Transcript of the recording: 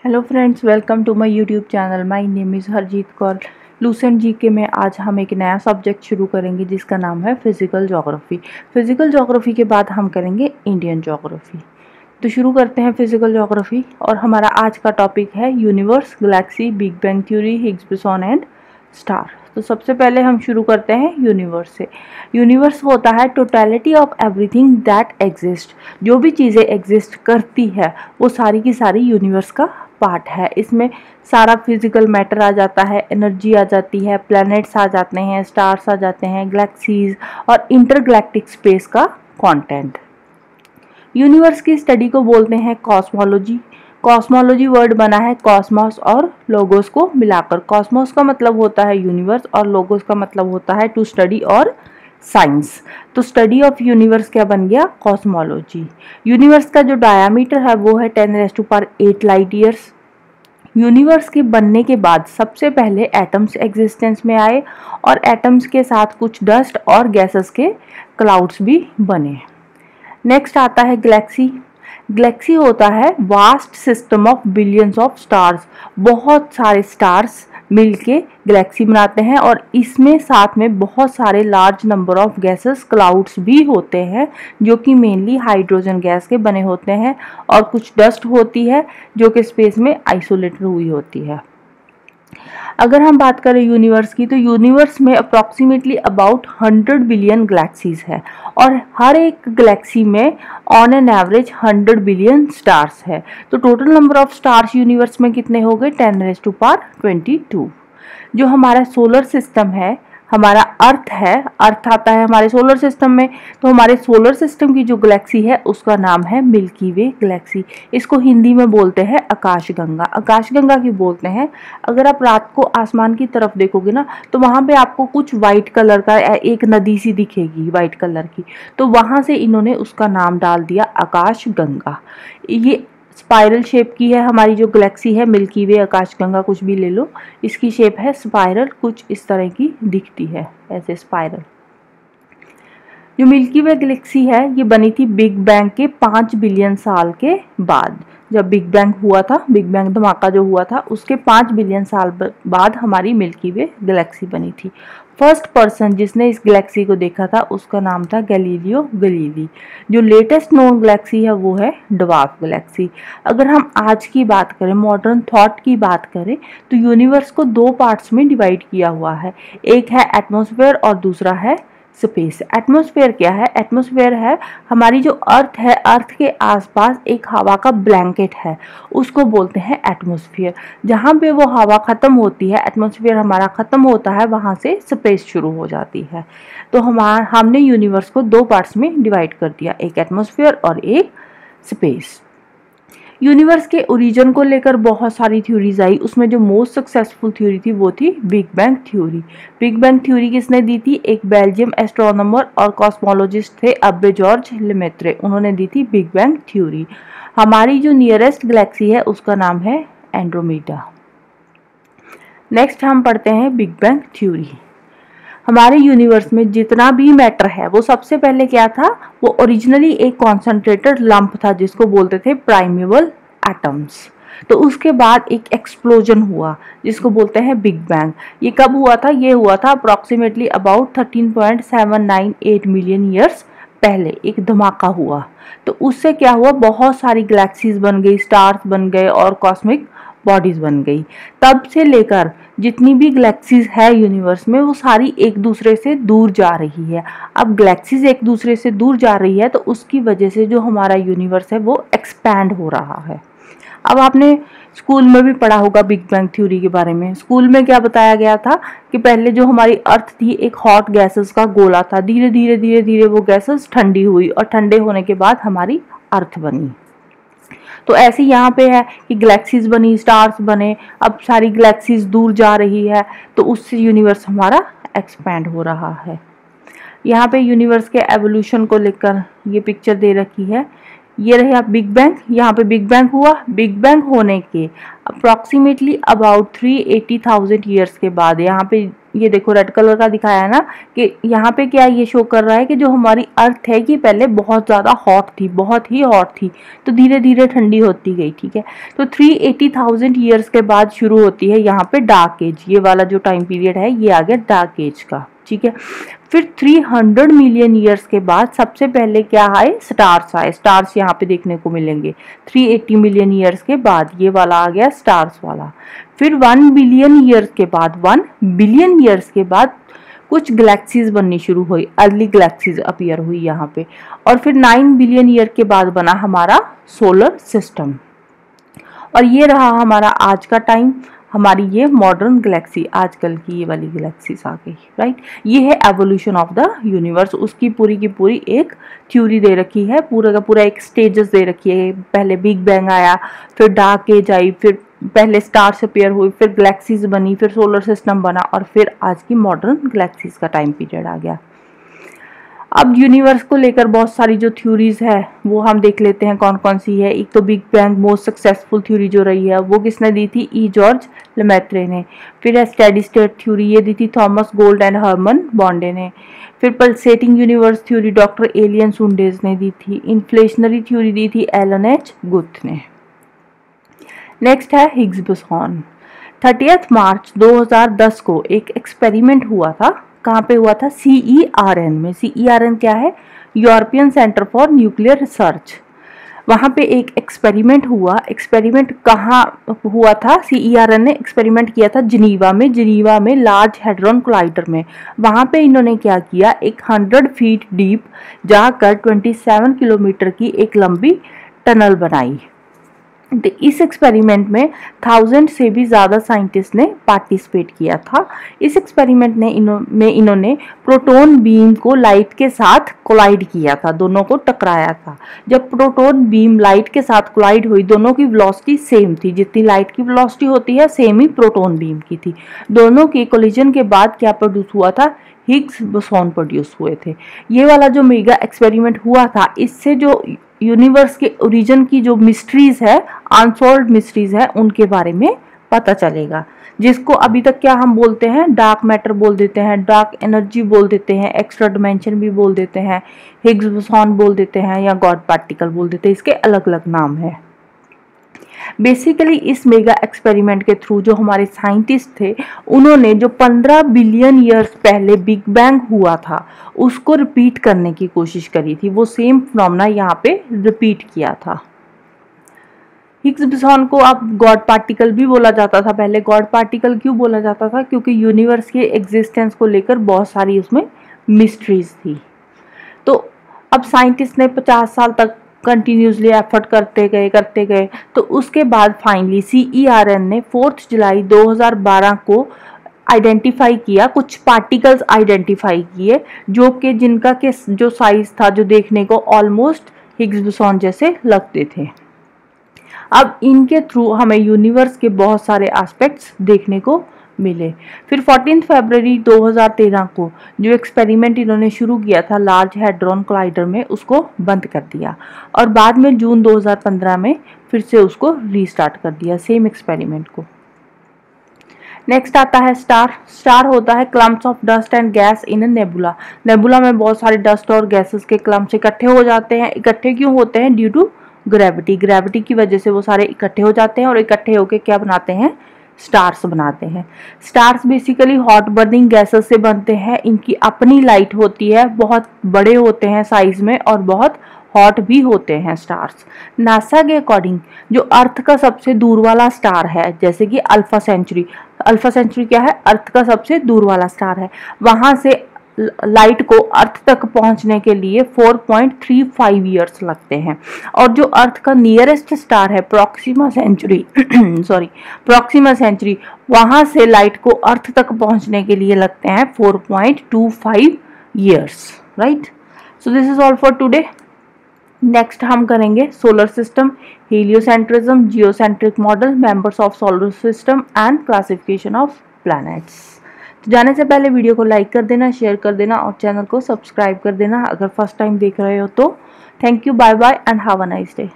Hello friends, welcome to my YouTube channel. My name is Harjeet Kaur. Lucent GK में आज हम एक नया सब्जेक्ट शुरू करेंगे जिसका नाम है फिज़िकल ज्योग्राफी। फिज़िकल ज्योग्राफी के बाद हम करेंगे इंडियन ज्योग्राफी। तो शुरू करते हैं फिज़िकल ज्योग्राफी और हमारा आज का टॉपिक है universe, Galaxy, big bang theory, Higgs boson and star. तो सबसे पहले हम शुरू करते हैं यूनिवर्स से। यूनिवर्स होता है totality of everything that exist. जो भी चीज़ें एग्जिस्ट करती है वो सारी की सारी यूनिवर्स का पार्ट है। इसमें सारा फिजिकल मैटर आ जाता है, एनर्जी आ जाती है, प्लैनेट्स आ जाते हैं, स्टार्स आ जाते हैं, गैलेक्सीज और इंटरगैलेक्टिक स्पेस का कंटेंट। यूनिवर्स की स्टडी को बोलते हैं कॉस्मोलॉजी। कॉस्मोलॉजी वर्ड बना है कॉस्मोस और लोगोस को मिलाकर। कॉस्मोस का मतलब होता है यूनिवर्स और लोगोस का मतलब होता है टू स्टडी और साइंस। तो स्टडी ऑफ यूनिवर्स क्या बन गया? कॉस्मोलॉजी। यूनिवर्स का जो डायामीटर है वो है 10⁸ लाइट ईयर्स। यूनिवर्स के बनने के बाद सबसे पहले एटम्स एग्जिस्टेंस में आए और एटम्स के साथ कुछ डस्ट और गैसेस के क्लाउड्स भी बने। नेक्स्ट आता है गैलेक्सी। गैलेक्सी होता है vast system of billions of stars. बहुत सारे स्टार्स मिलके गैलेक्सी बनाते हैं और इसमें साथ में बहुत सारे large number of gases clouds भी होते हैं जो कि मेनली हाइड्रोजन गैस के बने होते हैं और कुछ डस्ट होती है जो कि स्पेस में आइसोलेटेड हुई होती है। अगर हम बात करें यूनिवर्स की तो यूनिवर्स में अप्रॉक्सीमेटली अबाउट 100 बिलियन गैलेक्सीज है और हर एक गैलेक्सी में on an average 100 billion stars है। तो total number of stars universe में कितने हो गए? 10⁻22। जो हमारा सोलर सिस्टम है, हमारा अर्थ है, अर्थ आता है हमारे सोलर सिस्टम में। तो हमारे सोलर सिस्टम की जो गैलेक्सी है उसका नाम है मिल्की वे गैलेक्सी। इसको हिंदी में बोलते हैं आकाशगंगा। आकाशगंगा की बोलते हैं। अगर आप रात को आसमान की तरफ देखोगे ना तो वहाँ पे आपको कुछ वाइट कलर का एक नदी सी दिखेगी, वाइट कलर की। तो वहाँ से इन्होंने उसका नाम डाल दिया आकाशगंगा। ये स्पाइरल शेप की है हमारी जो गैलेक्सी है मिल्की वे, आकाशगंगा कुछ भी ले लो, इसकी शेप है स्पाइरल, कुछ इस तरह की दिखती है, ऐसे स्पाइरल। जो मिल्की वे गैलेक्सी है ये बनी थी बिग बैंग के 5 बिलियन साल के बाद। जब बिग बैंग हुआ था, बिग बैंग धमाका जो हुआ था उसके 5 बिलियन साल बाद हमारी मिल्की वे गैलेक्सी बनी थी। फर्स्ट पर्सन जिसने इस गैलेक्सी को देखा था उसका नाम था गैलीलियो गैलीली। जो लेटेस्ट नोन गैलेक्सी है वो है ड्वार्फ गैलेक्सी। अगर हम आज की बात करें, मॉडर्न थॉट की बात करें, तो यूनिवर्स को 2 पार्ट्स में डिवाइड किया हुआ है। एक है एटमॉस्फेयर और दूसरा है स्पेस। एटमॉस्फेयर क्या है? एटमॉस्फेयर है हमारी जो अर्थ है, अर्थ के आसपास एक हवा का ब्लैंकेट है, उसको बोलते हैं एटमॉस्फेयर। जहाँ पे वो हवा खत्म होती है, एटमॉस्फेयर हमारा खत्म होता है, वहाँ से स्पेस शुरू हो जाती है। तो हमने यूनिवर्स को 2 पार्ट्स में डिवाइड कर दिया, एक एटमॉस्फेयर और एक स्पेस। यूनिवर्स के ओरिजिन को लेकर बहुत सारी थ्योरीज आई। उसमें जो मोस्ट सक्सेसफुल थ्योरी थी वो थी big bang theory. Big bang theory किसने दी थी? एक बेल्जियम एस्ट्रोनॉमर और कॉस्मोलॉजिस्ट थे अब्बे जॉर्ज लेमेत्रे, उन्होंने दी थी बिग बैंग थ्योरी। हमारी जो नियरेस्ट गैलेक्सी है उसका नाम है एंड्रोमेडा। नेक्स्ट हम पढ़ते हैं बिग बैंग थ्योरी। हमारे यूनिवर्स में जितना भी मैटर है वो सबसे पहले क्या था? वो ओरिजिनली एक कॉन्सेंट्रेटेड लंप था जिसको बोलते थे प्राइमेबल एटम्स। तो उसके बाद एक एक्सप्लोजन हुआ जिसको बोलते हैं बिग बैंग। ये कब हुआ था? ये हुआ था अप्रॉक्सीमेटली अबाउट 13.798 मिलियन ईयर्स पहले एक धमाका हुआ। तो उससे क्या हुआ? बहुत सारी गैलेक्सीज बन गई, स्टार्स बन गए और कॉस्मिक बॉडीज बन गई। तब से लेकर जितनी भी गैलेक्सीज है यूनिवर्स में वो सारी एक दूसरे से दूर जा रही है। अब गैलेक्सीज एक दूसरे से दूर जा रही है तो उसकी वजह से जो हमारा यूनिवर्स है वो एक्सपैंड हो रहा है। अब आपने स्कूल में भी पढ़ा होगा बिग बैंग थ्योरी के बारे में। स्कूल में क्या बताया गया था कि पहले जो हमारी अर्थ थी एक हॉट गैसेस का गोला था, धीरे धीरे धीरे धीरे वो गैसेस ठंडी हुई और ठंडे होने के बाद हमारी अर्थ बनी। तो ऐसे यहाँ पे है कि गैलेक्सीज बनी, स्टार्स बने, अब सारी गैलेक्सीज दूर जा रही है तो उससे यूनिवर्स हमारा एक्सपैंड हो रहा है। यहाँ पे यूनिवर्स के एवोल्यूशन को लेकर ये पिक्चर दे रखी है। ये रहे आप बिग बैंग, यहाँ पे बिग बैंग हुआ। बिग बैंग होने के अप्रॉक्सीमेटली अबाउट 380,000 ईयर्स के बाद, यहाँ पे ये देखो रेड कलर का दिखाया है ना, कि यहाँ पे क्या ये शो कर रहा है कि जो हमारी अर्थ है कि पहले बहुत ज़्यादा हॉट थी, बहुत ही हॉट थी, तो धीरे धीरे ठंडी होती गई। ठीक है, तो 380,000 ईयर्स के बाद शुरू होती है यहाँ पे डार्क एज। ये वाला जो टाइम पीरियड है ये आ गया डार्क एज का। ठीक है, फिर 300 मिलियन ईयर्स के बाद सबसे पहले क्या आए, स्टार्स आए। स्टार्स यहाँ पे देखने को मिलेंगे 380 मिलियन ईयर्स के बाद, ये वाला आ गया स्टार्स वाला। फिर 1 बिलियन ईयर्स के बाद, 1 बिलियन ईयर्स के बाद कुछ गैलेक्सीज बननी शुरू हुई, अर्ली गैलेक्सीज अपीयर हुई यहाँ पे। और फिर 9 बिलियन ईयर के बाद बना हमारा सोलर सिस्टम। और ये रहा हमारा आज का टाइम, हमारी ये मॉडर्न गैलेक्सी, आजकल की ये वाली गैलेक्सीज आ गई। राइट, ये है एवोल्यूशन ऑफ द यूनिवर्स। उसकी पूरी की पूरी एक थ्योरी दे रखी है, पूरा का पूरा एक स्टेजेस दे रखी है। पहले बिग बैंग आया, फिर डार्क एज आई, फिर पहले स्टार्स अपीयर हुई, फिर गैलेक्सीज बनी, फिर सोलर सिस्टम बना, और फिर आज की मॉडर्न गैलेक्सीज का टाइम पीरियड आ गया। अब यूनिवर्स को लेकर बहुत सारी जो थ्योरीज है वो हम देख लेते हैं कौन कौन सी है। एक तो big bang most successful theory जो रही है वो किसने दी थी, ई जॉर्ज लेमैत्रे ने। फिर स्टेडी स्टेट थ्योरी ये दी थी Thomas Gold and Hermann Bondi ने। फिर pulsating universe theory doctor Allan Sandage ने दी थी। इन्फ्लेशनरी थ्योरी दी थी एलन एच गुथ ने। नेक्स्ट है हिग्स बोसॉन। 30 मार्च 2010 को एक एक्सपेरिमेंट हुआ था। कहाँ पे हुआ था, CERN में। CERN क्या है, European centre for nuclear research. वहाँ पे एक एक्सपेरिमेंट हुआ। एक्सपेरिमेंट कहाँ हुआ था, CERN ने एक्सपेरिमेंट किया था जिनीवा में। जिनीवा में लार्ज हैड्रॉन कोलाइडर में। वहाँ पे इन्होंने क्या किया, एक 100 फीट डीप जाकर 27 किलोमीटर की एक लंबी टनल बनाई। इस एक्सपेरिमेंट में 1000 से भी ज़्यादा साइंटिस्ट ने पार्टिसिपेट किया था। इस एक्सपेरिमेंट में इन्होंने प्रोटॉन बीम को लाइट के साथ कोलाइड किया था, दोनों को टकराया था। जब प्रोटॉन बीम लाइट के साथ कोलाइड हुई, दोनों की वेलोसिटी सेम थी, जितनी लाइट की वेलोसिटी होती है सेम ही प्रोटॉन बीम की थी। दोनों के कोलिजन के बाद क्या प्रोड्यूस हुआ था, हिग्स बोसॉन प्रोड्यूस हुए थे। ये वाला जो मेगा एक्सपेरिमेंट हुआ था, इससे जो यूनिवर्स के ओरिजिन की जो मिस्ट्रीज है, अनसॉल्व्ड मिस्ट्रीज है, उनके बारे में पता चलेगा। जिसको अभी तक क्या हम बोलते हैं, डार्क मैटर बोल देते हैं, डार्क एनर्जी बोल देते हैं, एक्स्ट्रा डिमेंशन भी बोल देते हैं, हिग्स बोसॉन बोल देते हैं, या गॉड पार्टिकल बोल देते हैं। इसके अलग अलग नाम है। बेसिकली इस मेगा एक्सपेरिमेंट के थ्रू जो हमारे साइंटिस्ट थे, उन्होंने जो 15 बिलियन ईयर्स पहले बिग बैंग हुआ था उसको रिपीट करने की कोशिश करी थी। वो सेम फिनोमेना यहाँ पे रिपीट किया था। हिग्स बोसॉन को अब गॉड पार्टिकल भी बोला जाता था। पहले गॉड पार्टिकल क्यों बोला जाता था, क्योंकि यूनिवर्स के एग्जिस्टेंस को लेकर बहुत सारी उसमें मिस्ट्रीज थी। तो अब साइंटिस्ट ने 50 साल तक कंटिन्यूसली एफर्ट करते गए, तो उसके बाद फाइनली CERN ने 4 जुलाई 2012 को आइडेंटिफाई किया, कुछ पार्टिकल्स आइडेंटिफाई किए जो कि जिनका के जो साइज था, जो देखने को ऑलमोस्ट हिग्स बोसॉन जैसे लगते थे। अब इनके थ्रू हमें यूनिवर्स के बहुत सारे एस्पेक्ट्स देखने को मिले। फिर 14 फरवरी 2013 को जो एक्सपेरिमेंट इन्होंने शुरू किया था लार्ज हैड्रॉन कोलाइडर में, उसको बंद कर दिया, और बाद में जून 2015 में फिर से उसको रीस्टार्ट कर दिया, सेम एक्सपेरिमेंट को। नेक्स्ट आता है स्टार। स्टार होता है clumps of dust and gas in A nebula. Nebula में बहुत सारे डस्ट और गैसेस के क्लम्प्स इकट्ठे हो जाते हैं। इकट्ठे क्यों होते हैं, ड्यू टू ग्रेविटी। ग्रेविटी की वजह से वो सारे इकट्ठे हो जाते हैं, और इकट्ठे होकर क्या बनाते हैं, स्टार्स बनाते हैं। Stars basically hot burning gases से बनते हैं। इनकी अपनी लाइट होती है, बहुत बड़े होते हैं साइज में, और बहुत हॉट भी होते हैं स्टार्स। नासा के अकॉर्डिंग जो अर्थ का सबसे दूर वाला स्टार है, जैसे कि अल्फा सेंचुरी। अल्फा सेंचुरी क्या है, अर्थ का सबसे दूर वाला स्टार है। वहां से लाइट को अर्थ तक पहुंचने के लिए 4.35 ईयर्स लगते हैं। और जो अर्थ का नियरेस्ट स्टार है प्रॉक्सिमा सेंचुरी प्रॉक्सिमा सेंचुरी, वहां से लाइट को अर्थ तक पहुंचने के लिए लगते हैं 4.25 years. Right, so this is all for today. Next हम करेंगे solar system, heliocentrism, geocentric model, members of solar system and classification of planets. तो जाने से पहले वीडियो को लाइक कर देना, शेयर कर देना, और चैनल को सब्सक्राइब कर देना अगर फर्स्ट टाइम देख रहे हो तो। Thank you, bye bye and have a nice day.